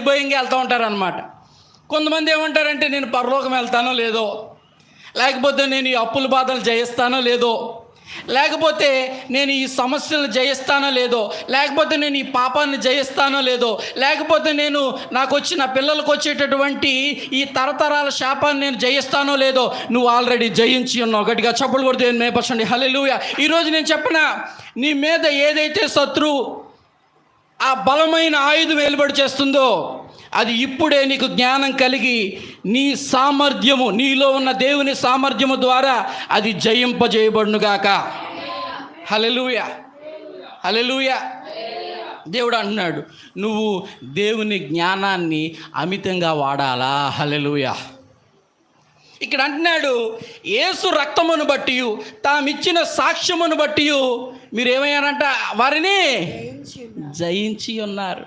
భయంగా వెళ్తూ ఉంటారనమాట. కొంతమంది ఏమంటారంటే నేను పరలోకం వెళ్తానో లేదో, లేకపోతే నేను ఈ అప్పుల బాధలు జయిస్తానో లేదో, లేకపోతే నేను ఈ సమస్యలను జయిస్తానో లేదో, లేకపోతే నేను ఈ పాపాన్ని జయిస్తానో లేదో, లేకపోతే నేను నాకు వచ్చిన పిల్లలకు వచ్చేటటువంటి ఈ తరతరాల శాపాన్ని నేను జయిస్తానో లేదో. నువ్వు ఆల్రెడీ జయించి ఉన్నావు. గట్టిగా చప్పలు కొడితే మేపర్చండి హల్లెలూయా. ఈరోజు నేను చెప్పిన నీ మీద ఏదైతే శత్రువు ఆ బలమైన ఆయుధం వెలుబడి చేస్తుందో అది ఇప్పుడే నీకు జ్ఞానం కలిగి నీ సామర్థ్యము, నీలో ఉన్న దేవుని సామర్థ్యము ద్వారా అది జయింపజేయబడునుగాక. హల్లెలూయా, హల్లెలూయా. దేవుడు అంటున్నాడు నువ్వు దేవుని జ్ఞానాన్ని అమితంగా వాడాలా. హల్లెలూయా. ఇక్కడ అంటున్నాడు యేసు రక్తమును బట్టి తామిచ్చిన సాక్ష్యమును బట్టి మీరేమయ్యారంట, వారిని జయించి ఉన్నారు.